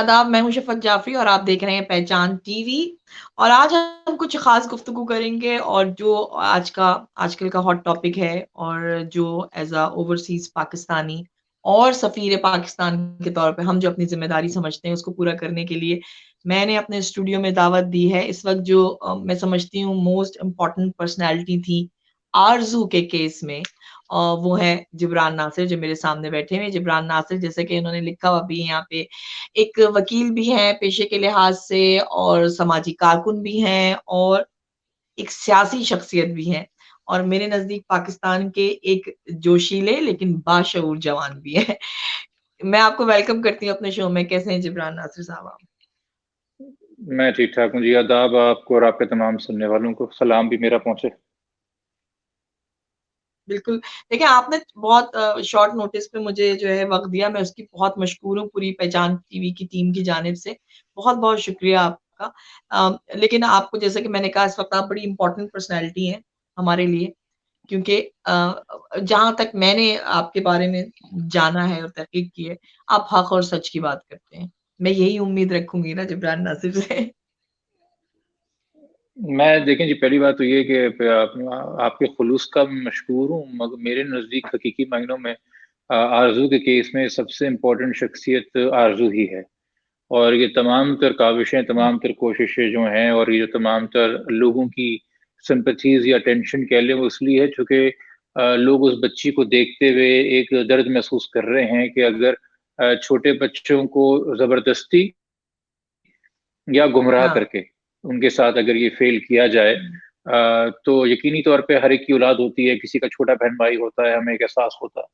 आदाब, मैं हूँ शफ़क़त जाफ़री और आप देख रहे हैं पहचान टीवी और आज हम कुछ ख़ास गुफ्तगू करेंगे और जो आजकल का हॉट टॉपिक है और जो एज़ अ ओवरसीज़ पाकिस्तानी और सफ़ीर पाकिस्तान के तौर पे हम जो अपनी ज़िम्मेदारी समझते हैं, उसको पूरा करने के लिए मैंने अपने स्टूडियो में दावत दी है। इस वक़्त जो मैं समझती हूँ मोस्ट इम्पोर्टेंट पर्सनैलिटी थी आरज़ू के केस में वो है जिब्रान नासिर जो मेरे सामने बैठे हुए हैं। जिब्रान नासिर जैसे कि इन्होंने लिखा हुआ भी है यहाँ पे एक वकील भी हैं पेशे के लिहाज से और समाजी कारकुन भी हैं और एक सियासी शख्सियत भी हैं और मेरे नज़दीक पाकिस्तान के एक जोशीले लेकिन बाशऊर जवान भी हैं। मैं आपको वेलकम करती हूँ अपने शो में। कैसे हैं जिब्रान नासिर साहब आप? मैं ठीक-ठाक हूँ जी, आदाब आपको और आपके तमाम सुनने वालों को, सलाम भी मेरा पहुँचे। बिल्कुल। देखिए, आपने बहुत शॉर्ट नोटिस पे मुझे जो है वक़्त दिया, मैं उसकी बहुत मशहूर हूँ पूरी पहचान टीवी की टीम की जानिब से। बहुत-बहुत शुक्रिया आपका। लेकिन आपको जैसा कि मैंने कहा इस वक़्त आप बड़ी इम्पोर्टेंट पर्सनैलिटी हैं हमारे लिए क्योंकि जहाँ तक मैंने आपके बारे में जाना है और तहकीक की है, आप हक़ और सच की बात करते हैं। मैं यही उम्मीद रखूँगी ना जिब्रान नासिर से। मैं देखें जी पहली बात तो ये है कि आपके खुलूस का मशकूर हूँ मगर मेरे नज़दीक हकीकी मायनों में आरज़ू के केस में सबसे इम्पोर्टेंट शख्सियत आरज़ू ही है। और ये तमाम तर काविशें, हुँ, तमाम तर कोशिशें जो हैं और ये जो तमाम तर लोगों की सिम्पैथीज़ या टेंशन कह लें वो इसलिए है चूँकि लोग उस बच्ची को देखते हुए एक दर्द महसूस कर रहे हैं कि अगर छोटे बच्चों को ज़बरदस्ती या गुमराह हाँ। करके उनके साथ अगर ये फ़ेल किया जाए हुँ, तो यकीनी तौर पे हर एक की औलाद होती है, किसी का छोटा बहन-भाई होता है, हमें एक एहसास होता है।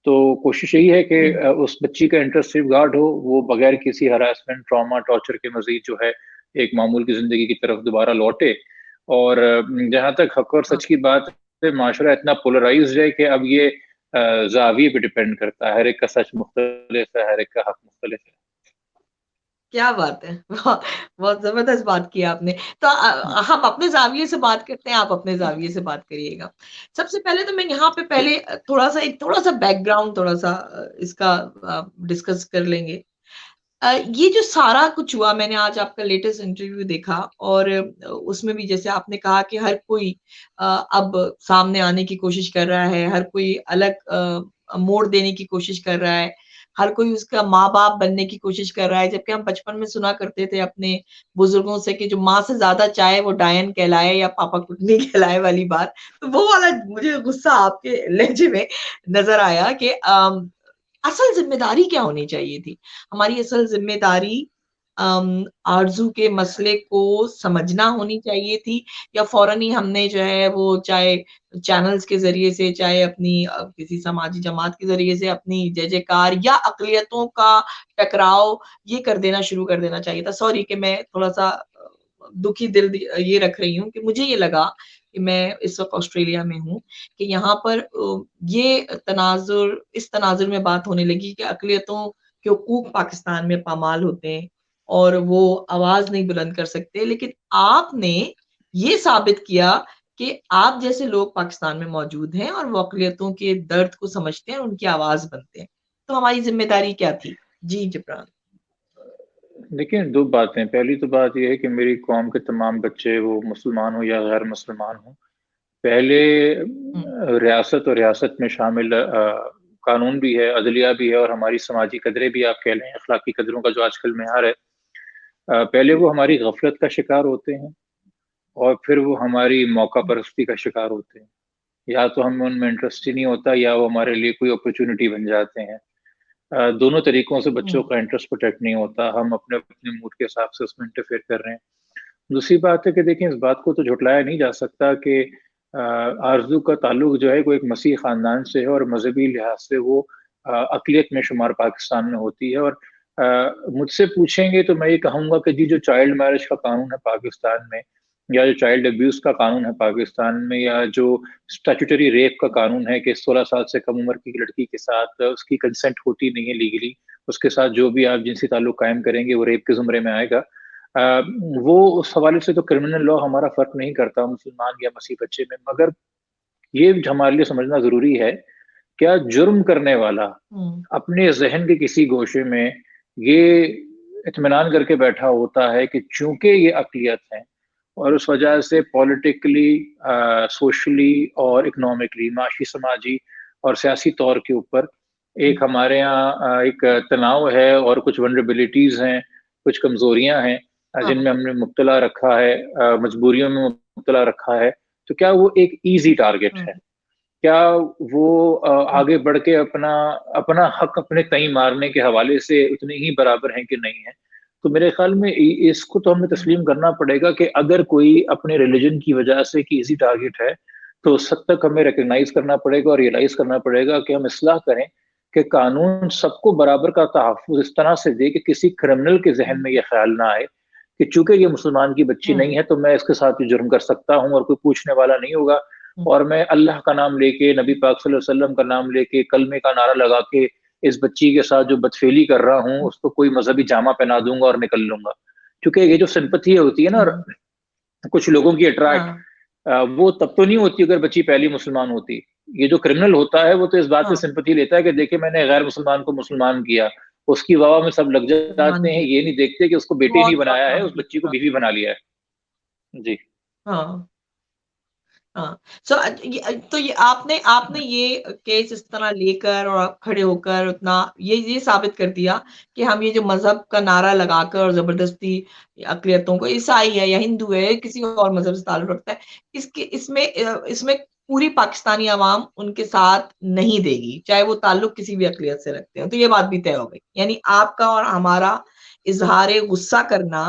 तो कोशिश यही है कि हुँ। उस बच्ची का इंटरेस्ट सेफ़गार्ड हो, वो बगैर किसी हैरेसमेंट, ट्रॉमा, टॉर्चर के मज़ीद जो है, एक मामूल की ज़िंदगी की तरफ दोबारा लौटे। और जहाँ तक हक़ और हाँ। सच की बात है, माशरा इतना पोलराइज़्ड है कि अब ये ज़ाविये पे डिपेंड करता है, हर एक का सच मुख्तलिफ है, हर एक का हक़ मुख्तलिफ है। क्या बात है! बहुत ज़बरदस्त बात की आपने। तो हम अपने ज़ाविये से बात करते हैं, आप अपने ज़ाविये से बात करिएगा। सबसे पहले तो मैं यहाँ पे पहले थोड़ा-सा बैकग्राउंड थोड़ा-सा इसका डिस्कस कर लेंगे। ये जो सारा कुछ हुआ मैंने आज आपका लेटेस्ट इंटरव्यू देखा और उसमें भी जैसे आपने कहा कि हर कोई अब सामने आने की कोशिश कर रहा है, हर कोई अलग मोड़ देने की कोशिश कर रहा है, हर कोई उसका माँ-बाप बनने की कोशिश कर रहा है, जबकि हम बचपन में सुना करते थे अपने बुज़ुर्गों से कि जो माँ से ज़्यादा चाहे वो डायन कहलाए या पापा कुटनी कहलाए वाली बात। तो वो वाला मुझे गुस्सा आपके लहजे में नज़र आया कि असल ज़िम्मेदारी क्या होनी चाहिए थी? हमारी असल ज़िम्मेदारी आरज़ू के मसले को समझना होनी चाहिए थी या फ़ौरन ही हमने जो है वो चाहे चैनल्स के ज़रिए से, चाहे अपनी किसी समाजी जमात के ज़रिए से अपनी जय-जयकार या अक़लियतों का टकराव ये कर देना शुरू कर देना चाहिए था। सॉरी कि मैं थोड़ा-सा दुखी दिल ये रख रही हूँ कि मुझे ये लगा कि मैं इस वक़्त ऑस्ट्रेलिया में हूँ कि यहाँ पर ये इस तनाज़ुर में बात होने लगी कि अक़लियतों के हकूक़ पाकिस्तान में पामाल होते हैं और वो आवाज़ नहीं बुलंद कर सकते। लेकिन आपने ये साबित किया कि आप जैसे लोग पाकिस्तान में मौजूद हैं और वो अक़लियतों के दर्द को समझते हैं और उनकी आवाज़ बनते हैं। तो हमारी ज़िम्मेदारी क्या थी? जी, जिब्रान। देखिए, 2 बातें, पहली तो बात ये है कि मेरी कौम के तमाम बच्चे वो मुसलमान हों या गैर मुसलमान हों, पहले हुँ, रियासत और रियासत में शामिल कानून भी है, अदलिया भी है और हमारी समाजी कदरें भी आप कह लें, अखलाकी कदरों का जो आजकल मेयार है पहले वो हमारी गफ़लत का शिकार होते हैं और फिर वो हमारी मौका हुँ, परस्ती का शिकार होते हैं। या तो हमें उनमें इंटरेस्ट ही नहीं होता या वो हमारे लिए कोई अपॉर्च्युनिटी बन जाते हैं। दोनों तरीकों से हुँ, बच्चों का इंटरेस्ट प्रोटेक्ट नहीं होता, हम अपने-अपने मूड के हिसाब से उसमें इंटरफेयर कर रहे हैं। दूसरी बात है कि देखिए इस बात को तो झुटलाया नहीं जा सकता कि आरज़ू का ताल्लुक जो है वो एक मसीही ख़ानदान से है और मज़हबी लिहाज़ से वो अक़लियत में शुमार पाकिस्तान में होती है और मुझसे पूछेंगे तो मैं ये कहूँगा कि जी जो चाइल्ड मैरिज का कानून है पाकिस्तान में या जो चाइल्ड अब्यूज़ का कानून है पाकिस्तान में या जो स्टैट्यूटरी रेप का कानून है कि 16 साल से कम उम्र की लड़की के साथ उसकी कंसेंट होती नहीं है लीगली, उसके साथ जो भी आप जिनसी ताल्लुक कायम करेंगे वो रेप के ज़ुमरे में आएगा। वो उस हवाले से तो क्रिमिनल लॉ हमारा फ़र्क नहीं करता मुसलमान या मसीह बच्चे में, मगर ये हमारे लिए समझना ज़रूरी है, क्या जुर्म करने वाला हुँ, अपने ज़हन के किसी गोशे में ये इत्मीनान करके बैठा होता है कि चूंकि ये अक़लियत है और उस वजह से पॉलिटिकली, सोशली और इकोनॉमिकली, माशी, समाजी और सियासी तौर के ऊपर एक हमारे यहाँ एक तनाव है और कुछ वल्नरेबिलिटीज़ हैं, कुछ कमज़ोरियाँ हैं हाँ, जिनमें हमने मुब्तला रखा है, मजबूरियों में मुब्तला रखा है, तो क्या वो एक ईज़ी टारगेट हुँ, है? क्या वो हुँ, आगे बढ़ के अपना अपना हक अपने तय मारने के हवाले से उतने ही बराबर हैं कि नहीं है? तो मेरे ख़्याल में इसको तो हमें हुँ, तस्लीम करना पड़ेगा कि अगर कोई अपने रिलिजन की वजह से कि इज़ी टारगेट है, तो उस हद तक हमें रिकॉग्नाइज़ करना पड़ेगा और रियलाइज़ करना पड़ेगा कि हम इस्लाह करें कि कानून सबको बराबर का तहफ़्फ़ुज़ इस तरह से दे कि किसी क्रिमिनल के ज़हन हुँ, में ये ख़्याल ना आए कि चूँकि ये मुसलमान की बच्ची नहीं हुँ, है, तो मैं इसके साथ ये जुर्म कर सकता हूँ और कोई पूछने वाला नहीं होगा। हुँ, और मैं अल्लाह का नाम लेके, नबी पाक सल्लल्लाहु अलैहि वसल्लम का नाम लेके, कलमे का नारा लगा के इस बच्ची के साथ जो बदफ़ेली कर रहा हूँ, हुँ, उसको कोई मज़हबी जामा पहना दूँगा और निकल लूँगा। क्योंकि ये जो सिम्पैथी होती है ना, हुँ, कुछ लोगों की अट्रैक्ट, हाँ, वो तब तो नहीं होती अगर बच्ची पहली मुसलमान होती। ये जो क्रिमिनल होता है, वो तो इस बात से हाँ, सिम्पैथी लेता है कि देखिए मैंने गैर मुसलमान को मुसलमान किया। उसकी वाह-वाह में सब लग मुसलमान जाते हैं, किया, ये नहीं देखते कि उसको बेटे नहीं बहुत बनाया है, नाम उस बच्ची को लिया, बीवी बना लिया है। जी। हाँ। हाँ, सो तो ये आपने आपने ये केस इस तरह लेकर और आप खड़े होकर उतना ये साबित कर दिया कि हम ये जो मज़हब का नारा लगाकर और ज़बरदस्ती अक़लियतों को ईसाई है या हिंदू है, किसी और मज़हब से ताल्लुक़ रखता है, इसमें पूरी पाकिस्तानी अवाम उनके साथ नहीं देगी, चाहे वो ताल्लुक़ किसी भी अक़लियत से रखते हों, तो ये बात भी तय हो गई। यानी आपका और हमारा इज़हार गुस्सा करना,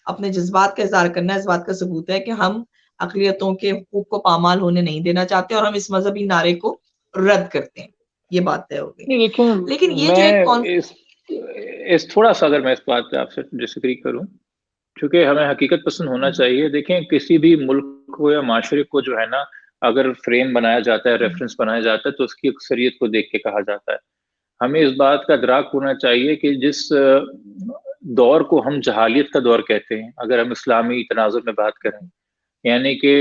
अपने जज़्बात का इज़हार करना इस बात का सबूत है कि हम अक़लियतों के हकूक़ को पामाल होने नहीं देना चाहते और हम इस मज़हबी नारे को रद्द करते हैं। ये बात तय हो गई। नहीं, लेकिन लेकिन ये जो एक मैं कॉन इस थोड़ा-सा अगर मैं इस बात पे आपसे डिसएग्री करूँ, क्योंकि हमें हकीकत पसंद होना हुँ, चाहिए। देखें, किसी भी मुल्क को या माशरे को जो है ना, अगर फ्रेम बनाया जाता है, हुँ, रेफ़रेंस बनाया जाता है, तो उसकी अक्सरियत को देख के कहा जाता है। हमें इस बात का इदराक होना चाहिए कि जिस दौर को हम जहालियत का दौर कहते हैं, अगर हम इस्लामी तनाज़ुर में बात करें, यानी कि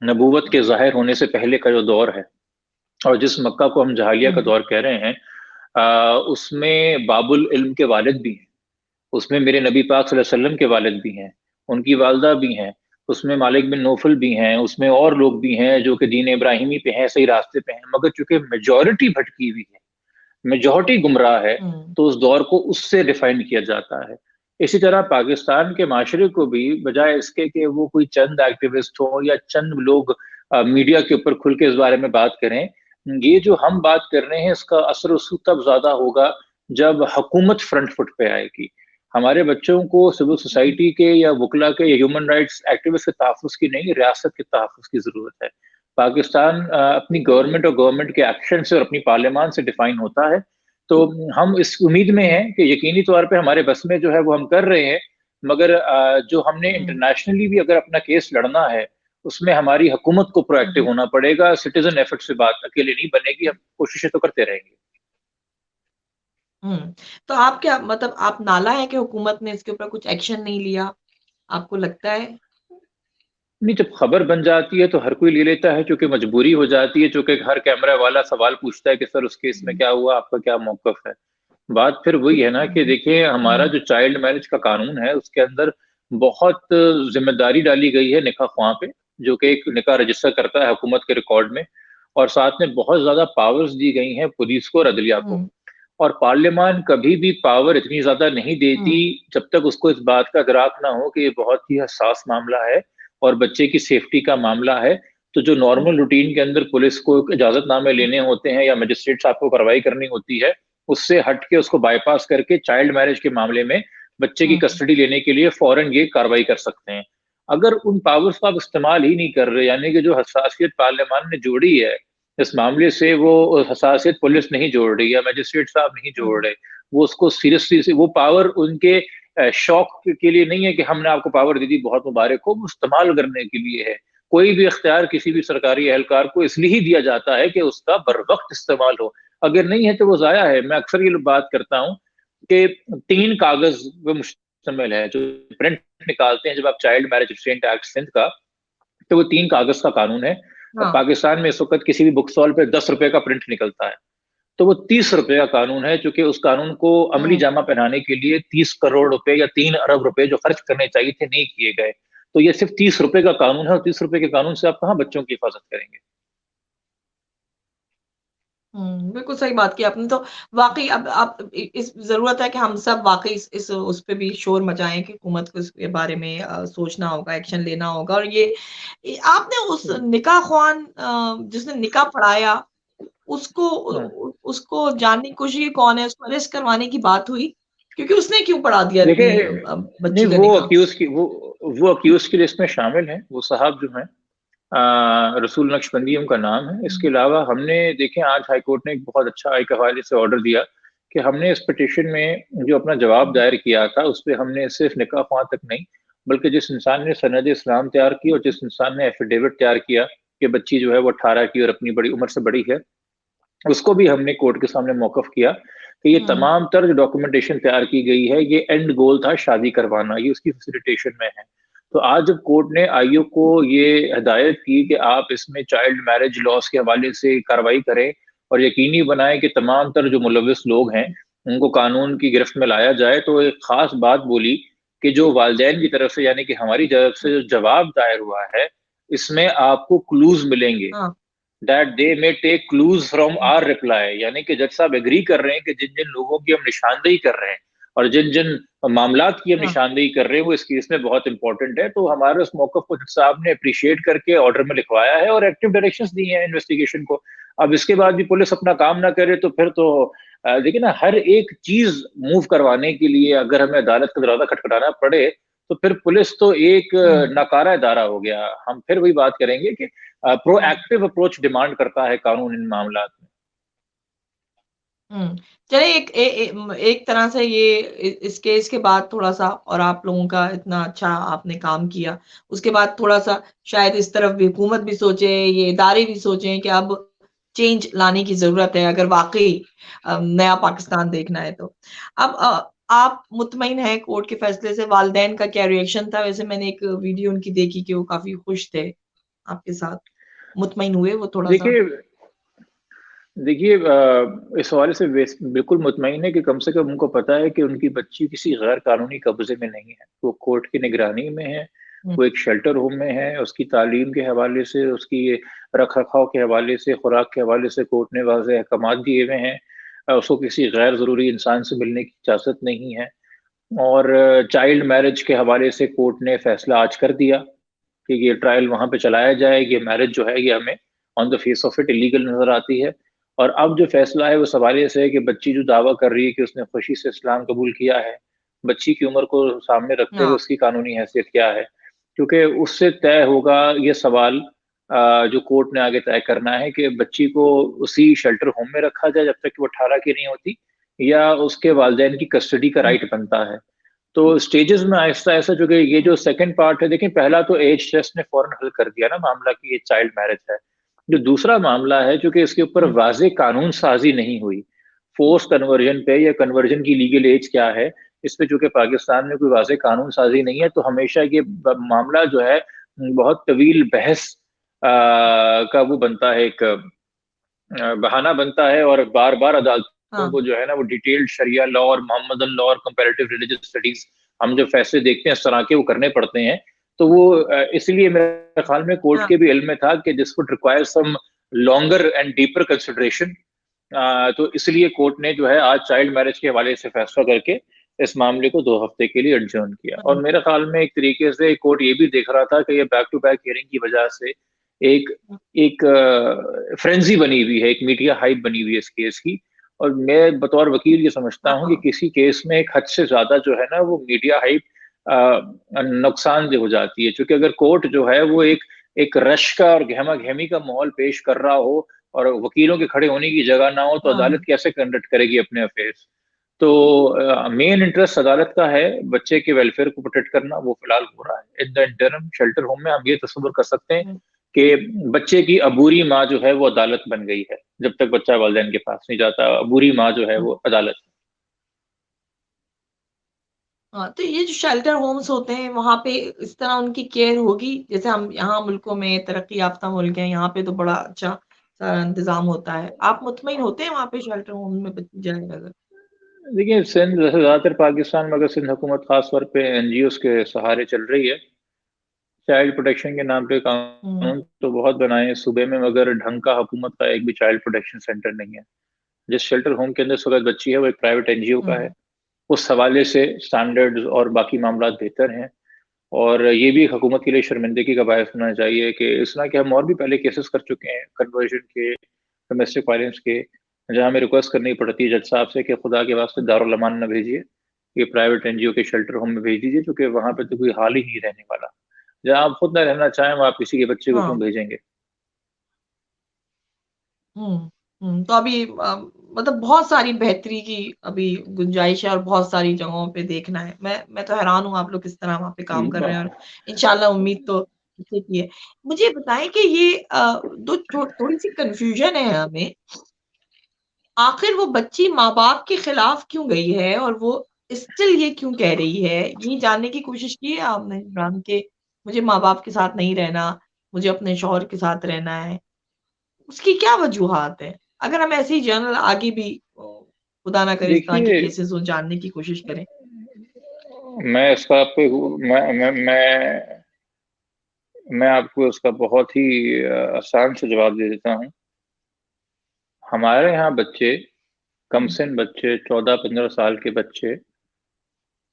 नबूवत हुँ, के ज़ाहिर होने से पहले का जो दौर है और जिस मक्का को हम जहालिया का हुँ, दौर कह रहे हैं, उसमें बाबुल इल्म के वालिद भी हैं। उसमें मेरे नबी पाक सल्लल्लाहु अलैहि वसल्लम के वालिद भी हैं, उनकी वालिदा भी हैं, उसमें मालिक बिन नौफ़ल भी हैं, उसमें और लोग भी हैं जो कि दीन इब्राहिमी पे हैं, सही रास्ते पे हैं, मगर चूँकि मेजॉरिटी भटकी हुई है, मेजॉरिटी गुमराह है, हुँ, तो उस दौर को उससे डिफ़ाइन किया जाता है। इसी तरह पाकिस्तान के माशरे को भी बजाए इसके कि वो कोई चंद एक्टिविस्ट हों या चंद लोग मीडिया के ऊपर खुल के इस बारे में बात करें, ये जो हम बात कर रहे हैं इसका असर उसको तब ज़्यादा होगा जब हुकूमत फ्रंट फुट पे आएगी। हमारे बच्चों को सिविल हुँ, सोसाइटी के या वुकला के या ह्यूमन राइट्स एक्टिविस्ट के तहफ़्फ़ुज़ की नहीं, रियासत के तहफ़्फ़ुज़ की ज़रूरत है। पाकिस्तान अपनी गवर्नमेंट और गवर्नमेंट के एक्शन से और अपनी पार्लियामान से डिफ़ाइन होता है। तो हम इस उम्मीद में हैं कि यकीनी तौर पे हमारे बस में जो है वो हम कर रहे हैं, मगर जो हमने हुँ, इंटरनेशनली भी अगर अपना केस लड़ना है, उसमें हमारी हुकूमत को प्रोएक्टिव हुँ, होना पड़ेगा, सिटिज़न एफर्ट से बात अकेले नहीं बनेगी, हम कोशिशें तो करते रहेंगे। हुँ। तो आप क्या मतलब आप नाला है कि हुकूमत ने इसके ऊपर कुछ एक्शन नहीं लिया? आपको लगता है? नहीं, जब खबर बन जाती है तो हर कोई ले लेता है, चूँकि मजबूरी हो जाती है, चूँकि हर कैमरा वाला सवाल पूछता है कि सर उस केस में हुँ, क्या हुआ, आपका क्या मौक़िफ़ है? बात फिर वही है ना कि हुँ, देखिए हमारा हुँ, जो चाइल्ड मैरिज का कानून है, उसके अंदर बहुत ज़िम्मेदारी डाली गई है निकाह-ख़्वाह पे, जो कि एक निकाह रजिस्टर करता है हुकूमत के रिकॉर्ड में, और साथ में बहुत ज़्यादा पावर्स दी गई हैं पुलिस को और अदलिया को। हुँ, और पार्लियामान कभी भी पावर इतनी ज़्यादा नहीं देती हुँ, जब तक उसको इस बात का इदराक ना हो कि ये बहुत ही हसास मामला है और बच्चे की सेफ्टी का मामला है। तो जो हुँ, नॉर्मल रूटीन के अंदर पुलिस को इजाज़तनामे हुँ, लेने होते हैं या मजिस्ट्रेट साहब को कार्रवाई करनी होती है, उससे हट के उसको बायपास करके चाइल्ड मैरिज के मामले में बच्चे की हुँ, कस्टडी लेने के लिए फ़ौरन ये कार्रवाई कर सकते हैं। अगर उन पावर्स का आप इस्तेमाल ही नहीं कर रहे, यानी कि जो हसासियत पार्लियामान ने जोड़ी है, इस मामले से वो हसासियत पुलिस नहीं जोड़ रही या मजिस्ट्रेट साहब नहीं जोड़ हुँ, रहे। वो उसको सीरियसली से वो पावर उनके शौक के लिए नहीं है कि हमने आपको पावर दे दी, बहुत मुबारक हो, वो इस्तेमाल करने के लिए है। कोई भी इख्तियार किसी भी सरकारी एहलकार को इसलिए ही दिया जाता है कि उसका बरवक़्त इस्तेमाल हो। अगर नहीं है तो वो ज़ाया है। मैं अक्सर ये बात करता हूँ कि 3 कागज़ पे मुश्तमिल है, जो प्रिंट निकालते हैं जब आप child marriage restraint act Sindh का, तो वो 3 कागज़ का कानून है। हाँ, पाकिस्तान में इस वक़्त किसी भी बुक स्टॉल पे ₹10 का प्रिंट निकलता है। तो वो 30 रुपए का कानून है, चूँकि उस कानून को अमली हुँ। जामा पहनाने के लिए 30 करोड़ रुपए या 3 अरब रुपए जो खर्च करने चाहिए थे, नहीं किए गए। तो ये सिर्फ़ 30 रुपए का कानून है और 30 रुपए के कानून से आप कहाँ बच्चों की हिफाज़त करेंगे? बिल्कुल सही बात की आपने तो वाक़ई अब आप इ इस ज़रूरत है कि हम सब वाक़ई इस उस पे भी शोर मचाएँ कि हुकूमत को इसके बारे में सोचना होगा, एक्शन लेना होगा और ये आपने उस हुँ, निकाह ख़्वान जिसने निकाह पढ़ाया, उसको हुँ। उसको जानने की कोशिश की कौन है? उसको अरेस्ट करवाने की बात हुई? क्योंकि उसने क्यों पढ़ा दिया इतनी देखिए, नहीं बच्ची का निकाह? वो अक्यूज़ की लिस्ट में शामिल हैं, वो साहब जो हैं रसूल नक्शबंदी उनका नाम है। इसके हुँ, अलावा हमने देखें आज हाई कोर्ट ने एक बहुत अच्छा एक हवाले से ऑर्डर दिया कि हमने इस पिटीशन में जो अपना जवाब हुँ, दायर किया था, उसपे हमने सिर्फ़ निकाह ख़्वां तक नहीं, बल्कि जिस इंसान ने सनद इस्लाम तैयार की और जिस इंसान ने एफ़िडेविट तैयार किया कि बच्ची जो है वो 18 की और अपनी बड़ी उम्र से बड़ी है, उसको भी हमने कोर्ट के सामने मौक़िफ़ किया कि ये हुँ, तमाम तर जो डॉक्यूमेंटेशन तैयार की गई है, ये एंड गोल था शादी करवाना, ये उसकी फ़ैसिलिटेशन में है। तो आज जब कोर्ट ने आईओ को ये हिदायत की कि आप इसमें चाइल्ड मैरिज लॉज़ के हवाले से कार्रवाई करें और यकीनी बनाएँ कि तमाम तर जो मुलव्विस लोग हैं, उनको कानून की गिरफ्त में लाया जाए, तो एक ख़ास बात बोली कि जो वालिदैन की तरफ से यानी कि हमारी तरफ से जो जवाब दायर हुआ है, इसमें आपको क्लूज़ मिलेंगे। हाँ, that they may take clues from हुँ, आवर रिप्लाई यानी कि जज साहब एग्री कर रहे हैं कि जिन-जिन लोगों की हम निशानदेही कर रहे हैं और जिन-जिन मामलात की हम हाँ, निशानदेही कर रहे हैं, वो इस केस में बहुत इम्पोर्टेंट है। तो हमारे उस मौक़िफ़ को जज साहब ने एप्रिशिएट करके ऑर्डर में लिखवाया है और एक्टिव डायरेक्शंस दी हैं इन्वेस्टिगेशन को। अब इसके बाद भी पुलिस अपना काम ना करे तो फिर तो देखिए ना हर एक चीज़ मूव करवाने के लिए अगर हमें अदालत का दरवाज़ा खटखटाना पड़े, तो फिर पुलिस तो एक हुँ, नकारा इदारा हो गया। हम फिर वही बात करेंगे कि हुँ। प्रोएक्टिव अप्रोच डिमांड करता है कानून इन मामलात में। हुँ। चलिए एक एक तरह से ये इस केस के बाद थोड़ा-सा और आप लोगों का इतना अच्छा आपने काम किया, उसके बाद थोड़ा-सा शायद इस तरफ भी हुकूमत भी सोचे, ये इदारे भी सोचें कि अब चेंज लाने की ज़रूरत है, अगर वाक़ई नया पाकिस्तान देखना है तो। अब आप मुतमईन हैं कोर्ट के फैसले से, वालिदैन का क्या रिएक्शन था? वैसे मैंने एक वीडियो उनकी देखी कि वो काफ़ी खुश थे आपके साथ, मुतमईन हुए वो थोड़ा-सा? देखिए देखिए इस हवाले से बिल्कुल मुतमईन है कि कम से कम उनको पता है कि उनकी बच्ची किसी गैर कानूनी कब्ज़े में नहीं है। वो कोर्ट की निगरानी में है, हुँ, वो एक शेल्टर होम में है, उसकी तालीम के हवाले से, उसकी रख-रखाव के हवाले से, खुराक के हवाले से कोर्ट ने वाज़ेह अहकामात दिए हुए हैं। उसको किसी गैर ज़रूरी इंसान से मिलने की इजाज़त नहीं है और चाइल्ड मैरिज के हवाले से कोर्ट ने फ़ैसला आज कर दिया कि ये ट्रायल वहाँ पे चलाया जाए, ये मैरिज जो है ये हमें on the face of it illegal नज़र आती है। और अब जो फ़ैसला है वो इस हवाले से है कि बच्ची जो दावा कर रही है कि उसने खुशी से इस्लाम कबूल किया है, बच्ची की उम्र को सामने रखते हुए हाँ, उसकी कानूनी हैसियत क्या है? क्योंकि उससे तय होगा ये सवाल जो कोर्ट ने आगे तय करना है कि बच्ची को उसी शेल्टर होम में रखा जाए जब तक कि वो 18 की नहीं होती या उसके वालिदैन की कस्टडी का हुँ, राइट बनता है। तो स्टेजेस में आहिस्ता-आहिस्ता जो कि ये हुँ, जो सेकंड पार्ट है देखिए पहला तो एज टेस्ट ने फ़ौरन हल कर दिया ना मामला कि ये चाइल्ड मैरिज है। जो दूसरा मामला है चूँकि इसके ऊपर हुँ, वाज़ेह कानून साज़ी नहीं हुई, फ़ोर्स्ड कन्वर्जन पे या कन्वर्जन की लीगल एज क्या है, इस पे चूँकि पाकिस्तान में कोई वाज़ेह कानून साज़ी नहीं है तो हमेशा ये ब मामला जो है बहुत तवील बहस का वो बनता है एक बहाना बनता है और बार-बार अदालतों हाँ, को जो है ना वो डिटेल्ड शरिया लॉ और मोहम्मदन लॉ और कंपैरेटिव रिलिजियस स्टडीज़ हम जो फैसले देखते हैं इस तरह के वो करने पड़ते हैं। तो वो इसलिए मेरे ख़्याल में कोर्ट हाँ, के भी इल्म में था कि this would require some longer and deeper consideration तो इसलिए कोर्ट ने जो है आज चाइल्ड मैरिज के हवाले से फैसला करके इस मामले को 2 हफ्ते के लिए एडजर्न किया हुँ, और मेरे ख़्याल में एक तरीके से कोर्ट ये भी देख रहा था कि ये बैक टू बैक हियरिंग की वजह से एक हुँ, एक फ्रेंज़ी बनी हुई है, एक मीडिया हाइप बनी हुई है इस केस की और मैं बतौर वकील ये समझता हूँ कि हाँ, किसी केस में एक हद से ज़्यादा जो है ना वो मीडिया हाइप नुकसानदेह हो जाती है। क्योंकि अगर कोर्ट जो है वो एक एक रश का और गहमा-गहमी का माहौल पेश कर रहा हो और वकीलों के खड़े होने की जगह ना हो तो हाँ, अदालत कैसे कंडक्ट करेगी अपने अफेयर्स? तो मेन इंटरेस्ट अदालत का है बच्चे के वेलफेयर को प्रोटेक्ट करना, वो फिलहाल हो रहा है। In the interim shelter home में हम ये तस्व्वुर कर सकते हैं हुँ, कि बच्चे की अबूरी माँ जो है वो अदालत बन गई है। जब तक बच्चा वालिदैन के पास नहीं जाता, अबूरी माँ जो है हुँ। वो अदालत है। हाँ, तो ये जो शेल्टर होम्स होते हैं, वहाँ पे इस तरह उनकी केयर होगी? जैसे हम यहाँ मुल्कों में तरक्की याफ़्ता मुल्क हैं, यहाँ पे तो बड़ा अच्छा सारा इंतज़ाम होता है। आप मुतमईन होते हैं वहाँ पे शेल्टर होम में बच्चे जाएँ अगर? देखिए, सिंध वैसे ज़्यादातर पाकिस्तान में अगर सिंध हुकूमत ख़ास तौर पे एनजीओज़ के सहारे चल रही है। चाइल्ड प्रोटेक्शन के नाम पे हुँ, कानून तो बहुत बनाए हैं सूबे में, मगर ढंग का हुकूमत का एक भी चाइल्ड प्रोटेक्शन सेंटर नहीं है। जिस शेल्टर होम के अंदर इस वक़्त बच्ची है, वो एक प्राइवेट एनजीओ का है। हुँ, उस हवाले से स्टैंडर्ड्स और बाकी मामलात बेहतर हैं। और ये भी हुकूमत के लिए शर्मिंदगी का बायस होना चाहिए कि इस तरह के हम और भी पहले केसेस कर चुके हैं कन्वर्जन के, डोमेस्टिक वायलेंस के, जहाँ हमें रिक्वेस्ट करनी पड़ती है जज साहब से कि खुदा के वास्ते दारुल अमान ना भेजिए, ये प्राइवेट एनजीओ के शेल्टर होम में भेज दीजिए, क्योंकि वहाँ पे तो कोई हाल ही नहीं रहने वाला। जहाँ आप खुद ना रहना चाहें, वहाँ आप किसी के बच्चे को क्यों हाँ। भेजेंगे? हुँ, हुँ। तो अभी मतलब बहुत सारी बेहतरी की अभी गुंजाइश है और बहुत सारी जगहों पे देखना है। मैं तो हैरान हूँ आप लोग किस तरह वहाँ पे काम कर रहे हैं और इंशाल्लाह उम्मीद तो इसी की है। मुझे बताएँ कि ये 2 थोड़ी-सी कन्फ्यूज़न है हमें। आखिर वो बच्ची माँ-बाप के खिलाफ क्यों गई है और वो स्टिल ये क्यों कह रही है? ये जानने की कोशिश की है आपने इमरान के मुझे माँ-बाप के साथ नहीं रहना, मुझे अपने शौहर के साथ रहना है। उसकी क्या वजूहात हैं? अगर हम ऐसे ही जनरल आगे भी खुदा ना करे इस तरह के देखिए, केसेज़ हो जानने की कोशिश करें। मैं इसका आपको मैं आपको इसका बहुत ही आसान से जवाब दे देता हूँ। हमारे यहाँ बच्चे, हुँ, कमसिन बच्चे, 14-15 साल के बच्चे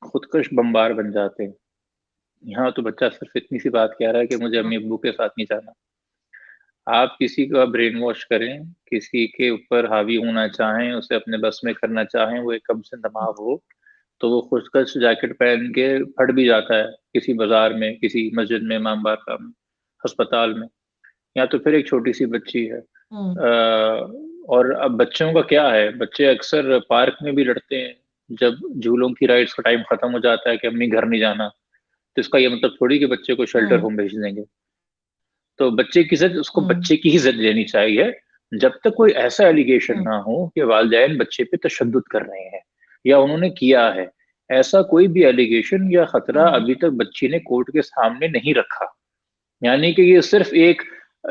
खुदकश बमबार बन जाते हैं। यहाँ तो बच्चा सिर्फ़ इतनी-सी बात कह रहा है कि मुझे हाँ, अम्मी-अब्बू के साथ नहीं जाना। आप किसी का ब्रेन वॉश करें, किसी के ऊपर हावी होना चाहें, उसे अपने बस में करना चाहें, वो एक कमसिन हुँ, दमाग हो, तो वो खुदकश जैकेट पहन के फट भी जाता है, किसी बाज़ार में, किसी मस्जिद में, इमाम बारगाह में, अस्पताल में, या तो फिर एक छोटी-सी बच्ची है। हुँ, और अब बच्चों का क्या है, बच्चे अक्सर पार्क में भी लड़ते हैं, जब झूलों की राइड्स का टाइम खत्म हो जाता है कि अम्मी घर नहीं जाना, तो इसका ये मतलब थोड़ी कि बच्चे को शेल्टर हुँ, होम भेज देंगे। तो बच्चे की इज़्ज़त उसको हुँ, बच्चे की ही इज़्ज़त लेनी चाहिए, जब तक कोई ऐसा एलिगेशन हुँ, ना हो कि वालिदैन बच्चे पे तशद्दुद कर रहे हैं या उन्होंने किया है। ऐसा कोई भी एलिगेशन या खतरा हुँ, अभी तक बच्ची ने कोर्ट के सामने नहीं रखा। यानी कि ये सिर्फ़ एक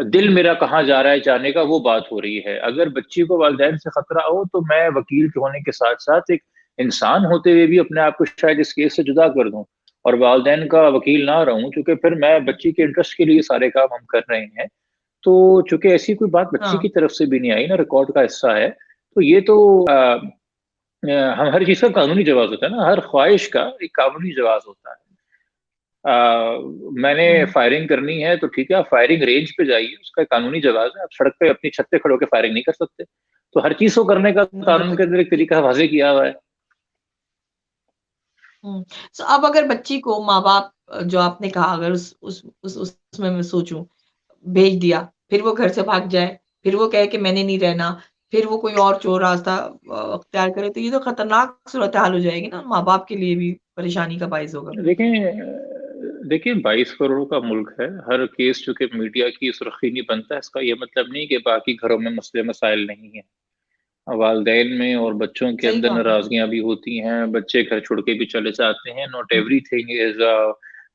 दिल हुँ, मेरा कहाँ जा रहा है जानने का वो बात हो रही है। अगर बच्ची को वालिदैन से खतरा हो तो मैं वकील के होने के साथ-साथ एक इंसान होते हुए भी अपने आप को शायद इस केस से जुदा कर दूँ और वालिदैन का वकील ना रहूँ, क्योंकि फिर मैं बच्ची के इंटरेस्ट के लिए सारे काम हम कर रहे हैं। तो चूँकि ऐसी कोई बात बच्ची हाँ, की तरफ से भी नहीं आई ना, रिकॉर्ड का हिस्सा है, तो ये तो हम हर चीज़ का कानूनी जवाब होता है ना, हर ख़्वाहिश का एक कानूनी जवाब होता है। मैंने हुँ, फायरिंग करनी है तो ठीक है, आप फायरिंग रेंज पे जाइए, उसका कानूनी जवाब है। आप सड़क पे अपनी छत पे खड़े होके फायरिंग नहीं कर सकते। तो हर चीज़ को करने का नहीं कर कानून के सकते। अंदर एक जी। तरीका वाज़ेह किया हुआ है। हुँ, सो अब अगर बच्ची को माँ-बाप जो आपने कहा अगर उसमें मैं सोचूँ, भेज दिया, फिर वो घर से भाग जाए, फिर वो कहे कि मैंने नहीं रहना, फिर वो कोई और चोर रास्ता अख्तियार करे, तो ये तो खतरनाक सूरत-ए-हाल हो जाएगी ना, माँ-बाप के लिए भी परेशानी का बाइस होगा फिर तो। देखिए 22 करोड़ का मुल्क है, हर केस चूँकि मीडिया की सुर्ख़ी नहीं बनता, इसका ये मतलब नहीं कि बाकी घरों में मसले-मसाइल नहीं हैं। वालदैन में और बच्चों के सही अंदर बात है। नाराज़गियाँ भी होती हैं, बच्चे घर छोड़ के भी चले जाते हैं, not everything is a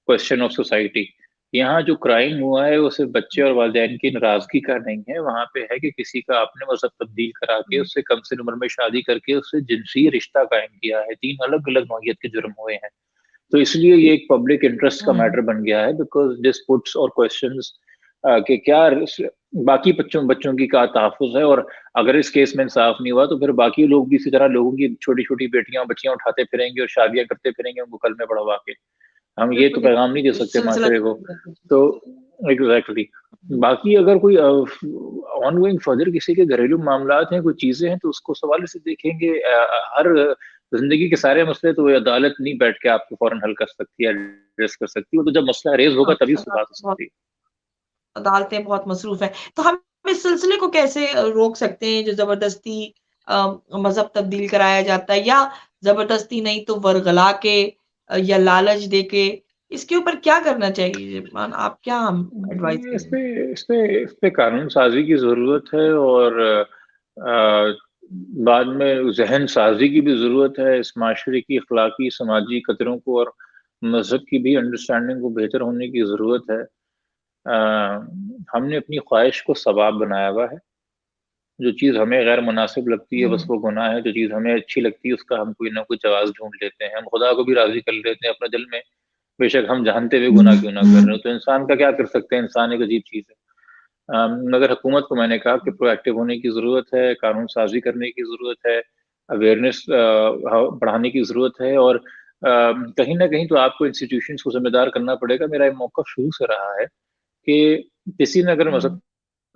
question of society. यहाँ जो क्राइम हुआ है, वो सिर्फ़ बच्चे और वालिदैन की नाराज़गी का नहीं है, वहाँ पे है कि किसी का आपने मज़हब तब्दील करा के, हुँ, उससे कम-सिन उम्र में शादी करके, उससे जिनसी रिश्ता कायम किया है, 3 अलग-अलग नौइयत के जुर्म हुए हैं। तो इसलिए ये एक पब्लिक इंटरेस्ट का हुँ, मैटर बन गया है, बिकॉज़ दिस पुट्स और क्वेश्चन्स कि क्या स बाकी बच्चों बच्चों की क्या तहफ़्फ़ुज़ है, और अगर इस केस में इंसाफ़ नहीं हुआ, तो फिर बाकी लोग भी इसी तरह लोगों की छोटी-छोटी बेटियाँ और बच्चियाँ उठाते फिरेंगे और शादियाँ करते फिरेंगे उनको कलमे पढ़वा के। हम ये तो बिल्कुल, पैगाम नहीं दे बिल्कुल, सकते सिलसिला माशरे को। चलता रहेगा। जी। तो एग्ज़ैक्टली। हुँ, बाकी अगर कोई ऑनगोइंग फर्दर किसी के घरेलू मामलात हैं, कोई चीज़ें हैं, तो उसको उस हवाले से देखेंगे। हर ज़िंदगी के सारे मसले तो अदालत नहीं बैठ के आपको फ़ौरन हल कर सकती है, एड्रेस कर सकती है। वो तो जब मसला रेज़ होगा हाँ, तभी उससे बात हो सकती है। अदालतें बहुत मसरूफ़ हैं। तो हम इस सिलसिले को कैसे रोक सकते हैं जो ज़बरदस्ती मज़हब तब्दील कराया जाता है या ज़बरदस्ती नहीं तो वर्ग़ला के या लालच देके, इसके ऊपर क्या करना चाहिए? मान आप क्या हम एडवाइस इस पे करेंगे? इस पे कानून साज़ी की ज़रूरत है, और बाद में ज़हन साज़ी की भी ज़रूरत है। इस माशरे की अखलाकी, समाजी कदरों को और मज़हब की भी अंडरस्टैंडिंग को बेहतर होने की ज़रूरत है। हमने अपनी ख़्वाहिश को सवाब बनाया हुआ है। जो चीज़ हमें गैर मुनासिब लगती है बस हुँ, वो गुनाह है, जो चीज़ हमें अच्छी लगती है उसका हम कोई ना कोई जवाज़ ढूँढ लेते हैं। हम खुदा को भी राज़ी कर लेते हैं अपने दिल में, बेशक हम जानते हुए गुनाह क्यों ना कर रहे हो। तो इंसान का क्या कर सकते हैं, इंसान एक अजीब चीज़ है। मगर हुकूमत को मैंने कहा कि प्रोएक्टिव होने की ज़रूरत है, कानून साज़ी करने की ज़रूरत है, अवेयरनेस बढ़ाने की ज़रूरत है और कहीं न कहीं तो आपको इंस्टीट्यूशंस को ज़िम्मेदार करना पड़ेगा। मेरा ये मौक़िफ़ शुरू से रहा है कि किसी ने अगर मज़हब हुँ,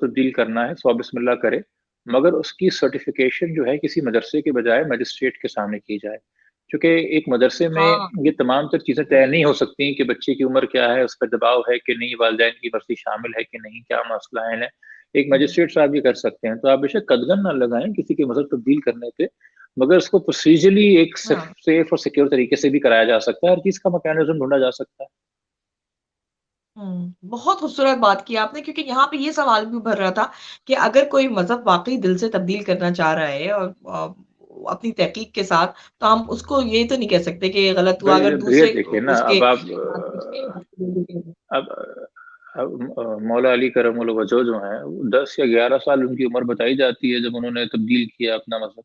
तब्दील करना है, सौ बिस्मिल्लाह करे, मगर उसकी सर्टिफ़िकेशन जो है किसी मदरसे के बजाय मजिस्ट्रेट के सामने की जाए। क्योंकि एक मदरसे में हाँ, ये तमाम तर चीज़ें तय नहीं हो सकती कि बच्चे की उम्र क्या है, उस पे दबाव है कि नहीं, वालिदैन की मर्ज़ी शामिल है कि नहीं, क्या मसला है। एक हुँ, मजिस्ट्रेट साहब ये कर सकते हैं, तो आप बेशक कदगन ना लगाएँ किसी के मज़हब तब्दील करने पे, मगर उसको प्रोसीजरली एक हाँ। सेफ और सिक्योर तरीके से भी कराया जा सकता है, हर चीज़ का मैकेनिज़्म ढूँढा जा सकता है। बहुत खूबसूरत बात की आपने क्योंकि यहाँ पे ये सवाल भी उभर रहा था कि अगर कोई मज़हब वाक़ई दिल से तब्दील करना चाह रहा है और अपनी तहकीक के साथ, तो हम उसको ये तो नहीं कह सकते कि ये गलत हुआ भई अगर भैया दूसरे देखिए ना, उसके अब आप हुँ, अब मौला अली करमुल्लाह वजह जो हैं, 10 या 11 साल उनकी उम्र बताई जाती है जब उन्होंने तब्दील किया अपना मज़हब।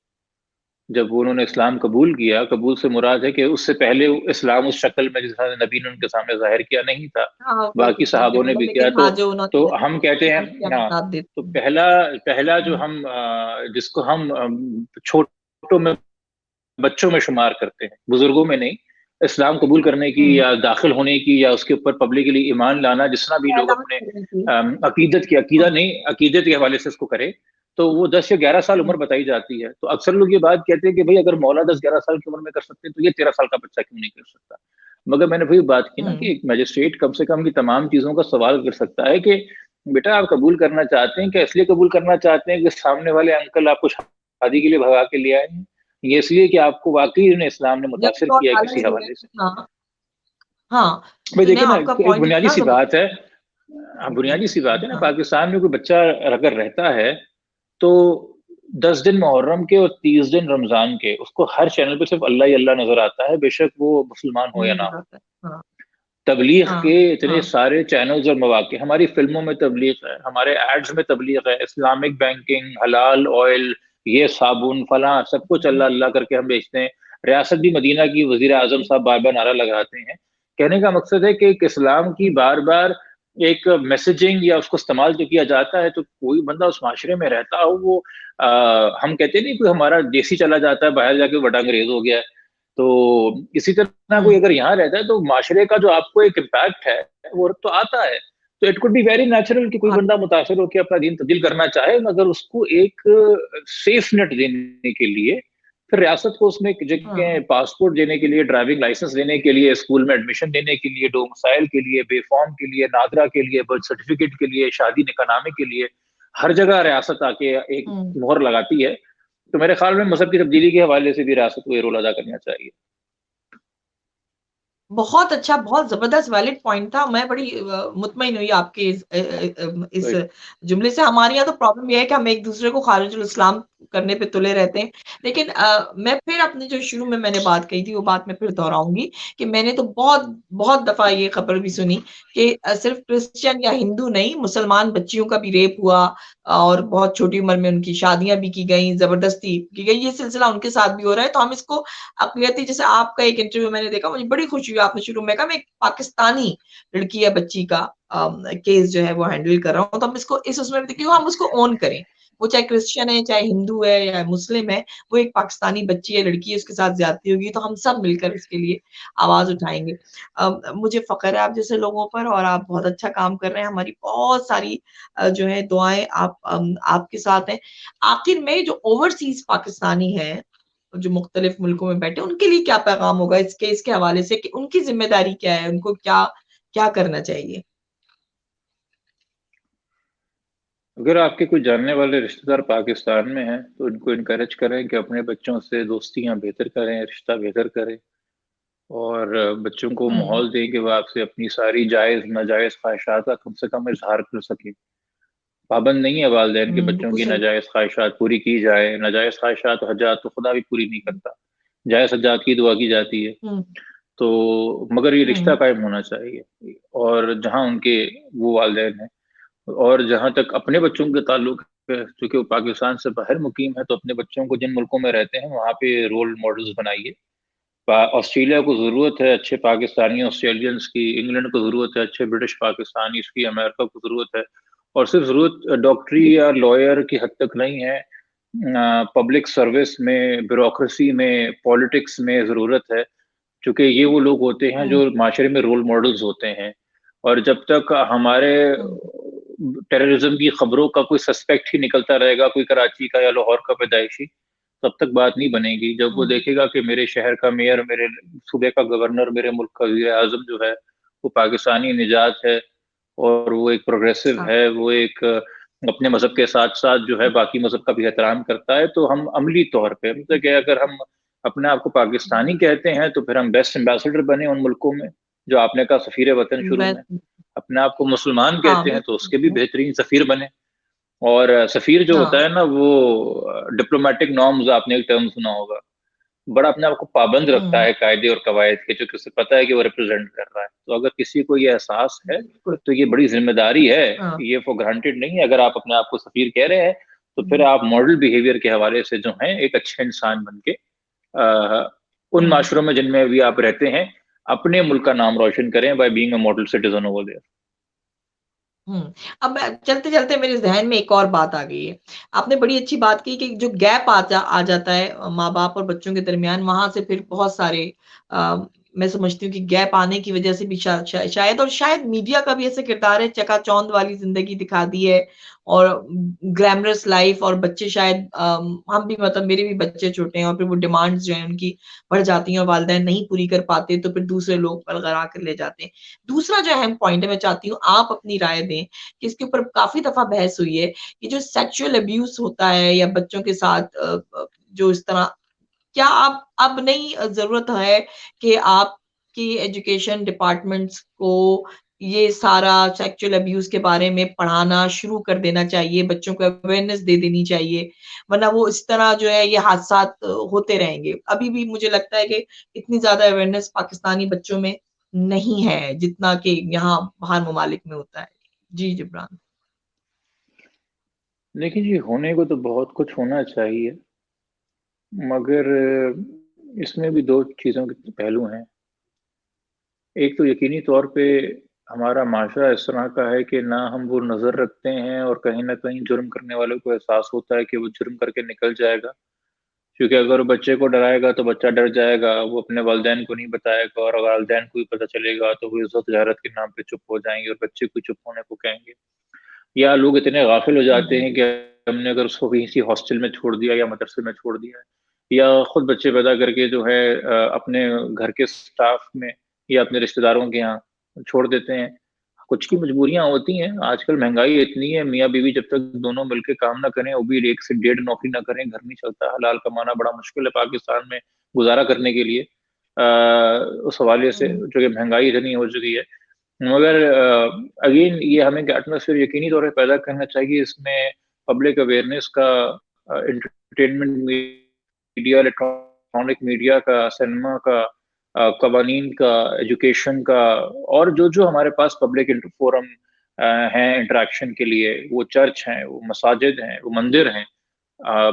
जब उन्होंने इस्लाम कबूल किया, कबूल से मुराद है कि उससे पहले इस्लाम उस शक्ल में जिस तरह नबी ने उनके सामने ज़ाहिर किया नहीं था। हाँ, बाकी बिल्कुल सही सहाबों ने कहा भी किया लेकिन हाँ, जो तो उन्होंने हम कहते हैं किया हाँ, साथ देते तो हैं। पहला पहला जो हुँ, हम जिसको हम छोटों में बच्चों में शुमार करते हैं, बुजुर्गों में नहीं। इस्लाम कबूल करने की हुँ, या दाखिल होने की या उसके ऊपर पब्लिकली ईमान लाना जितना भी लोग ऐलान अपने करने की अकीदा हाँ, नहीं अकीदत के हवाले से इसको करे, तो वो 10 या 11 साल उम्र हुँ, बताई जाती है। तो अक्सर लोग ये बात कहते हैं कि भई अगर मौला 10-11 साल की उम्र में कर सकते हैं, तो ये 13 साल का बच्चा क्यों नहीं कर सकता? मगर मैंने वही बात की ना हुँ, कि एक मजिस्ट्रेट कम से कम ये तमाम चीज़ों का सवाल कर सकता है कि बेटा आप कबूल करना चाहते हैं, क्या इसलिए कबूल करना चाहते हैं कि सामने वाले अंकल आपको शादी के लिए भगा के ले आए हैं? ये इसलिए कि आपको वाक़ई उन्हें इस्लाम ने जब मुतासिर बहुत किया है आला किसी नहीं है हवाले से। हाँ, हाँ, भाई मैंने देखिए ना, आपका एक पॉइंट इतना बुनियादी-सी बात है बुनियादी-सी बात है ना, हाँ, पाकिस्तान में कोई बच्चा अगर रहता है, तो 10 दिन मुहर्रम के और 30 दिन रमज़ान के, उसको हर चैनल पे सिर्फ़ अल्लाह ही अल्लाह नज़र आता है, बेशक वो मुसलमान हो या ना नज़र हो। आता है। हाँ, तबलीग के हाँ, इतने हाँ, सारे चैनल्स और मौक़े हमारी फ़िल्मों में तबलीग है, हमारे एड्स में तबलीग है, इस्लामिक बैंकिंग, हलाल ऑयल, ये साबुन, फलाँ सब कुछ हुँ, अल्लाह अल्लाह करके हम बेचते हैं। रियासत भी मदीना की वज़ीर-ए-आज़म साहब बार-बार नारा लगाते हैं। कहने का मकसद है कि एक इस्लाम की हुँ, बार-बार एक मैसेजिंग या उसको इस्तेमाल जो किया जाता है, तो कोई बंदा उस माशरे में रहता हो वो हम कहते नहीं कोई हमारा देसी चला जाता है, बाहर जाके बड़ा अंग्रेज़ हो गया है। तो इसी तरह कोई हुँ, अगर यहाँ रहता है तो माशरे का जो आपको एक इम्पैक्ट है, वो तो आता है। तो it could be very natural कि कोई हाँ, बंदा मुतासिर होके अपना दीन तब्दील करना चाहे, मगर उसको एक सेफ नेट देने के लिए फिर रियासत को उसमें एक जगह हाँ, पासपोर्ट देने के लिए, ड्राइविंग लाइसेंस देने के लिए, स्कूल में एडमिशन देने के लिए, डोमिसाइल के लिए, बेफ़ॉर्म के लिए, नादरा के लिए, बर्थ सर्टिफ़िकेट के लिए, शादी निकाहनामे के लिए, हर जगह रियासत आके एक हुँ। मुहर लगाती है। तो मेरे ख़्याल में मज़हब की तब्दीली के हवाले से भी रियासत को ये रोल अदा करना चाहिए। बहुत अच्छा, बहुत ज़बरदस्त वैलिड पॉइंट था। मैं बड़ी मुतमईन हुई आपके इस राइट। जुमले से। हमारे यहाँ तो प्रॉब्लम ये है कि हम एक-दूसरे को खारिजुल इस्लाम करने पे तुले रहते हैं। लेकिन मैं फिर अपने जो शुरू में मैंने बात कही थी, वो बात मैं फिर दोहराऊँगी कि मैंने तो बहुत बहुत दफ़ा ये खबर भी सुनी कि सिर्फ़ क्रिश्चियन या हिंदू नहीं, मुसलमान बच्चियों का भी रेप हुआ और बहुत छोटी उम्र में उनकी शादियाँ भी की गईं, ज़बरदस्ती की गई। ये सिलसिला उनके साथ भी हो रहा है, तो हम इसको अक़लियती जैसे आपका एक इंटरव्यू मैंने देखा, मुझे बड़ी खुशी हुई आपने शुरू में कहा मैं एक पाकिस्तानी लड़की या बच्ची का केस जो है वो हैंडल कर रहा हूँ, तो हम इसको इस उसमें भी देखिए हम उसको ऑन करें। वो चाहे क्रिश्चियन है, चाहे हिंदू है या मुस्लिम है, वो एक पाकिस्तानी बच्ची है, लड़की है, उसके साथ ज़्यादती होगी, तो हम सब मिलकर इसके लिए आवाज़ उठाएँगे। मुझे फ़ख्र है आप जैसे लोगों पर और आप बहुत अच्छा काम कर रहे हैं। हमारी बहुत सारी जो है दुआएँ आपके साथ हैं। आखिर में जो ओवरसीज़ पाकिस्तानी हैं जो मुख्तलिफ मुल्कों में बैठे, उनके लिए क्या पैगाम होगा इस केस के हवाले से कि उनकी ज़िम्मेदारी क्या है? उनको क्या क्या करना चाहिए? अगर आपके कोई जानने वाले रिश्तेदार पाकिस्तान में हैं, तो उनको एनकरेज करें कि अपने बच्चों से दोस्तियाँ बेहतर करें, रिश्ता बेहतर करें और बच्चों को हुँ, माहौल दें कि वो आपसे अपनी सारी जायज़, नाजायज़ ख़्वाहिशात का कम से कम इज़हार कर सकें। पाबंद नहीं है वालिदैन के बच्चों बिल्कुल की सही। नाजायज़ ख़्वाहिशात पूरी की जाए, नाजायज़ ख़्वाहिशात हर्जात तो खुदा भी पूरी नहीं करता। जायज़ हर्जात की दुआ की जाती है। हुँ, तो मगर ये रिश्ता हुँ, कायम होना चाहिए और जहाँ उनके वो वालिदैन हैं और जहाँ तक अपने बच्चों के ताल्लुक चूँकि वो पाकिस्तान से बाहर मुकीम है, तो अपने बच्चों को जिन मुल्कों में रहते हैं, वहाँ पे रोल मॉडल्स बनाइए। ऑस्ट्रेलिया को ज़रूरत है अच्छे पाकिस्तानी ऑस्ट्रेलियंस की, इंग्लैंड को ज़रूरत है अच्छे ब्रिटिश पाकिस्तानीज़ की, अमेरिका को ज़रूरत है, और सिर्फ ज़रूरत डॉक्टरी या लॉयर की हद तक नहीं है, पब्लिक सर्विस में, ब्यूरोक्रेसी में, पॉलिटिक्स में ज़रूरत है, क्योंकि ये वो लोग होते हैं जो माशरे में रोल मॉडल्स होते हैं। और जब तक हमारे टेररिज्म की खबरों का कोई सस्पेक्ट ही निकलता रहेगा, कोई कराची का या लाहौर का पैदाइशी, तब तक बात नहीं बनेगी। जब वो देखेगा कि मेरे शहर का मेयर, मेरे सूबे का गवर्नर, मेरे मुल्क का वज़ीर-ए-आज़म जो है, वो पाकिस्तानी निजात है और वो एक प्रोग्रेसिव है, वो एक अपने मज़हब के साथ-साथ जो है बाकी मज़हब का भी एहतराम करता है, तो हम अमली तौर पे मतलब कि अगर हम अपने आप को पाकिस्तानी कहते हैं, तो फिर हम बेस्ट एम्बेसडर बने उन मुल्कों में, जो आपने कहा सफ़ीर वतन शुरू में। अपने आप को मुसलमान कहते हैं, तो उसके भी बेहतरीन सफ़ीर बने। और सफ़ीर जो होता है ना, वो डिप्लोमैटिक नॉर्म्स, आपने एक टर्म सुना होगा, बड़ा अपने आप को पाबंद रखता है कायदे और कवायद के, क्योंकि उसे पता है कि वो रिप्रेज़ेंट कर रहा है। तो अगर किसी को ये एहसास है, तो ये बड़ी ज़िम्मेदारी है, ये फॉर ग्रांटेड नहीं है। अगर आप अपने आप को सफ़ीर कह रहे हैं, तो फिर आप मॉडल बिहेवियर के हवाले से जो हैं, एक अच्छे इंसान बन के उन माशरों में जिनमें भी आप रहते हैं, अपने मुल्क का नाम रोशन करें by being a model citizen over there. अब चलते-चलते मेरे ज़हन में एक और बात आ गई है। आपने बड़ी अच्छी बात की कि जो गैप आ जाता है माँ-बाप और बच्चों के दरमियान, वहाँ से फिर बहुत सारे मैं समझती हूँ कि गैप आने की वज़ह से भी शायद और शायद मीडिया का भी ऐसा किरदार है, चकाचौंध वाली ज़िंदगी दिखा दी है और ग्लैमरस लाइफ़ और बच्चे शायद हम भी मतलब मेरे भी बच्चे छोटे हैं और फिर वो डिमांड्स जो हैं उनकी बढ़ जाती हैं और वालिदैन नहीं पूरी कर पाते, तो फिर दूसरे लोग बरगरा कर ले जाते हैं। दूसरा जो अहम पॉइंट है, मैं चाहती हूँ आप अपनी राय दें कि इसके ऊपर काफ़ी दफ़ा बहस हुई है कि जो सेक्सुअल अब्यूज़ होता है या बच्चों के साथ जो इस तरह क्या आप अब नहीं ज़रूरत है कि आपकी एजुकेशन डिपार्टमेंट्स को ये सारा सेक्सुअल अब्यूज़ के बारे में पढ़ाना शुरू कर देना चाहिए, बच्चों को अवेयरनेस दे देनी चाहिए, वरना वो इस तरह जो है ये हादसात होते रहेंगे। अभी भी मुझे लगता है कि इतनी ज़्यादा अवेयरनेस पाकिस्तानी बच्चों में नहीं है, जितना कि यहाँ बाहर ममालिक में होता है। जी, जिब्रान। देखिए जी, होने को तो बहुत कुछ होना चाहिए, मगर इसमें भी 2 चीज़ों के पहलू हैं। एक तो यकीनी तौर पे हमारा माशरा इस तरह का है कि ना हम वो नज़र रखते हैं और कहीं न कहीं जुर्म करने वालों को एहसास होता है कि वो जुर्म करके निकल जाएगा। क्योंकि अगर वो बच्चे को डराएगा तो बच्चा डर जाएगा, वो अपने वालिदैन को नहीं बताएगा, और अगर वालिदैन को भी पता चलेगा तो वो इज़्ज़त-ज़हारत के नाम पे चुप हो जाएँगे और बच्चे को चुप होने को कहेंगे। या लोग इतने गाफ़िल हो जाते हैं कि हमने अगर उसको किसी हॉस्टल में छोड़ दिया या मदरसे में छोड़ दिया है, या खुद बच्चे पैदा करके जो है अपने घर के स्टाफ में या अपने रिश्तेदारों के यहाँ छोड़ देते हैं। कुछ की मजबूरियाँ होती हैं, आजकल महँगाई इतनी है, मियाँ-बीवी जब तक दोनों मिलके काम ना करें, वो भी 1 से डेढ़ नौकरी ना करें, घर नहीं चलता। हलाल कमाना बड़ा मुश्किल है पाकिस्तान में गुज़ारा करने के लिए। उस हवाले से जो ये महँगाई इतनी हो चुकी है। मगर अगेन ये हमें एक एटमॉस्फेयर यकीनी तौर पे पैदा करना चाहिए, इसमें पब्लिक अवेयरनेस का, एंटरटेनमेंट मीडिया, इलेक्ट्रॉनिक मीडिया का, सिनेमा का, कवानीन का, एजुकेशन का, और जो-जो हमारे पास पब्लिक फोरम हैं इंटरैक्शन के लिए, वो चर्च हैं, वो मसाजिद हैं, वो मंदिर हैं।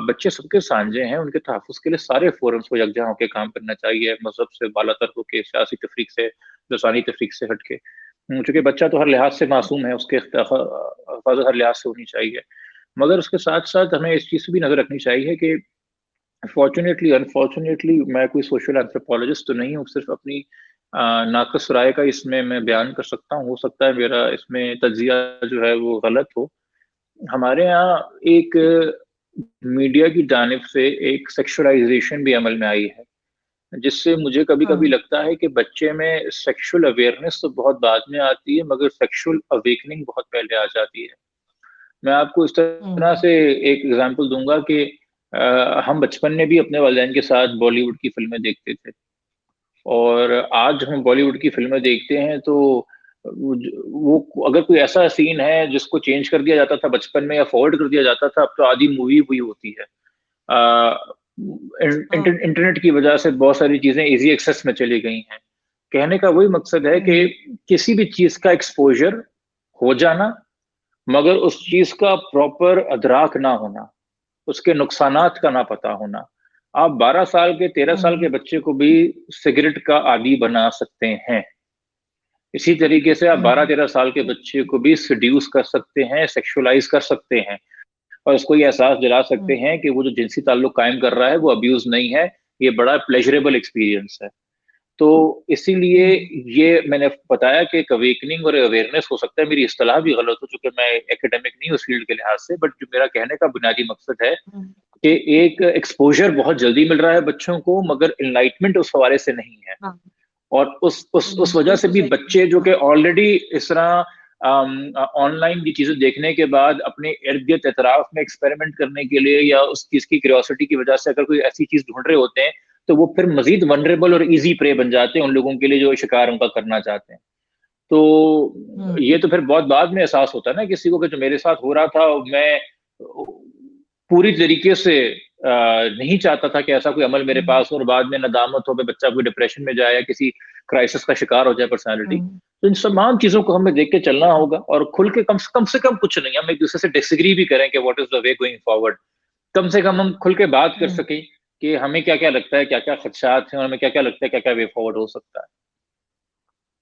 बच्चे सबके साँझे हैं, उनके तहफ़्फ़ुज़ के लिए सारे फोरम्स को यकजा होके काम करना चाहिए, मज़हब से बालातर होके, सियासी तफ़रीक से, लसानी तफ़रीक से हट के। चूँकि बच्चा तो हर लिहाज़ से मासूम है, उसके हिफाज़त हर लिहाज़ से होनी चाहिए। मगर उसके साथ-साथ हमें इस चीज़ पे भी नज़र रखनी चाहिए कि फ़ॉर्च्यूनेटली, अनफ़ॉर्च्यूनेटली मैं कोई सोशल एंथ्रोपोलॉजिस्ट तो नहीं हूँ, सिर्फ़ अपनी नाक़िस राय का इसमें मैं बयान कर सकता हूँ। हो सकता है मेरा इसमें तज्ज़िया जो है वो गलत हो। हमारे यहाँ एक मीडिया की जानिब से एक सेक्सुअलाइज़ेशन भी अमल में आई है, जिससे मुझे कभी-कभी लगता है कि बच्चे में सेक्सुअल अवेयरनेस तो बहुत बाद में आती है, मगर सेक्सुअल अवेकनिंग बहुत पहले आ जाती है। मैं आपको इस तरह से एक एग्ज़ाम्पल दूँगा कि हम बचपन में भी अपने वालिदैन के साथ बॉलीवुड की फ़िल्में देखते थे, और आज हम बॉलीवुड की फ़िल्में देखते हैं तो वो अगर कोई ऐसा सीन है जिसको चेंज कर दिया जाता था बचपन में या फॉरवर्ड कर दिया जाता था, अब तो आधी मूवी हुई होती है। इंटरनेट की वजह से बहुत सारी चीज़ें ईज़ी एक्सेस में चली गई हैं। कहने का वही मकसद है कि किसी भी चीज़ का एक्सपोज़र हो जाना मगर उस चीज़ का प्रॉपर अदराक ना होना, उसके नुकसानात का ना पता होना। आप 12 साल के, 13 साल के हुँ, बच्चे को भी सिगरेट का आदी बना सकते हैं। इसी तरीके से आप हुँ, 12-13 साल के बच्चे को भी सेड्यूस कर सकते हैं, सेक्सुअलाइज़ कर सकते हैं और उसको ये एहसास दिला सकते हुँ, हैं कि वो जो जिनसी ताल्लुक कायम कर रहा है, वो अब्यूज़ नहीं है, ये बड़ा प्लेज़रेबल एक्सपीरियंस है। तो इसीलिए हुँ, ये मैंने बताया कि एक अवेकनिंग और अवेयरनेस हो सकता है, मेरी इस्तिलाह भी गलत हो चूँकि मैं एकेडमिक नहीं हूँ उस फ़ील्ड के लिहाज़ से, बट जो मेरा कहने का बुनियादी मकसद है हुँ, कि एक एक्सपोज़र बहुत जल्दी मिल रहा है बच्चों को, मगर एनलाइटमेंट उस हवाले से नहीं है। हाँ, और उस वजह से बिल्कुल भी सही बच्चे जो कहा। कि ऑलरेडी इस तरह ऑनलाइन ये चीज़ें देखने के बाद अपने इर्द-गिर्द एतराफ़ में एक्सपेरिमेंट करने के लिए या उस चीज़ की क्यूरियोसिटी की वजह से अगर कोई ऐसी चीज़ ढूँढ रहे होते हैं, तो वो फिर मज़ीद वल्नरेबल और ईज़ी प्रे बन जाते हैं उन लोगों के लिए जो शिकार उनका करना चाहते हैं। तो हुँ, ये तो फिर बहुत बाद में एहसास होता है ना किसी को कि जो मेरे साथ हो रहा था मैं पूरी तरीके से नहीं चाहता था कि ऐसा कोई अमल मेरे हुँ, पास हो और बाद में नदामत हो, मैं बच्चा कोई डिप्रेशन में जाए या किसी क्राइसिस का शिकार हो जाए पर्सनैलिटी। हुँ, तो इन तमाम चीज़ों को हमें देख के चलना होगा और खुल के कम से कम कुछ नहीं, हम एक-दूसरे से डिसएग्री भी करें कि what is the way going forward. कम से कम हम खुल के बात कर हुँ। सकें कि हमें क्या-क्या लगता है, क्या-क्या खदशात हैं और हमें क्या-क्या लगता है, क्या-क्या वे फॉरवर्ड हो सकता है।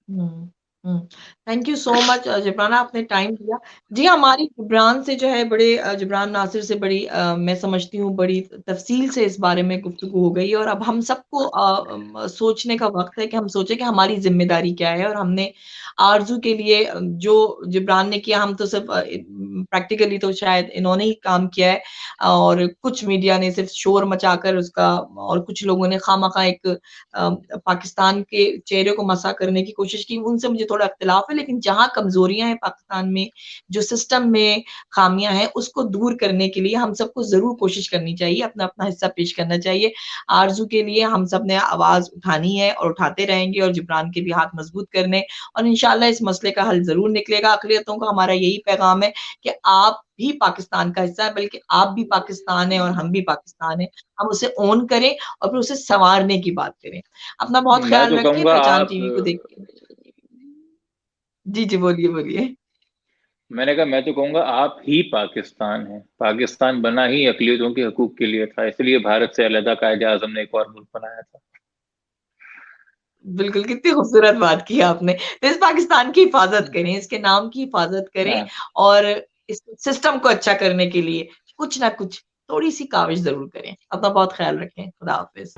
हुँ, हुँ। Thank you so much Jibran आपने टाइम दिया। जी, हमारी जिब्रान से जो है बड़े जिब्रान नासिर से बड़ी मैं समझती हूँ बड़ी तफ़सील से इस बारे में गुफ्तगू हो गई और अब हम सबको सोचने का वक़्त है कि हम सोचें कि हमारी ज़िम्मेदारी क्या है और हमने आरज़ू के लिए जो जिब्रान ने किया हम तो सिर्फ़ प्रैक्टिकली तो शायद इन्होंने ही काम किया है और कुछ मीडिया ने सिर्फ़ शोर मचाकर उसका और कुछ लोगों ने ख़ामख़ा एक पाकिस्तान के चेहरे को मसा करने की कोशिश की, उनसे मुझे थोड़ा इख्तिलाफ़ है, लेकिन जहाँ कमज़ोरियाँ हैं पाकिस्तान में, जो सिस्टम में ख़ामियाँ हैं, उसको दूर करने के लिए हम सबको ज़रूर कोशिश करनी चाहिए, अपना-अपना हिस्सा पेश करना चाहिए। आरज़ू के लिए हम सब ने आवाज़ उठानी है और उठाते रहेंगे और जिब्रान के भी हाथ मज़बूत करने और इंशाअल्लाह इस मसले का हल ज़रूर निकलेगा। अक़लियतों को हमारा यही पैगाम है कि आप भी पाकिस्तान का हिस्सा है, बल्कि आप भी पाकिस्तान हैं और हम भी पाकिस्तान हैं। हम उसे ओन करें और फिर उसे सँवारने की बात करें। अपना बहुत मैं ख़्याल तो रखें, कहूँगा पहचान आप टीवी को देखिए। जी, जी, बोलिए, बोलिए। मैंने कहा मैं तो कहूँगा आप ही पाकिस्तान हैं। पाकिस्तान बना ही अक़लियतों के हकूक़ के लिए था, इसलिए भारत से अलहदा कायदे-आज़म ने एक और मुल्क बनाया था। बिल्कुल, कितनी खूबसूरत बात की आपने। तो इस पाकिस्तान की हिफ़ाज़त हुँ, करें, इसके नाम की हिफ़ाज़त करें हाँ। और इस सिस्टम को अच्छा करने के लिए कुछ ना कुछ थोड़ी-सी काविश ज़रूर करें। अपना बहुत ख़्याल रखें। खुदा हाफ़िज़।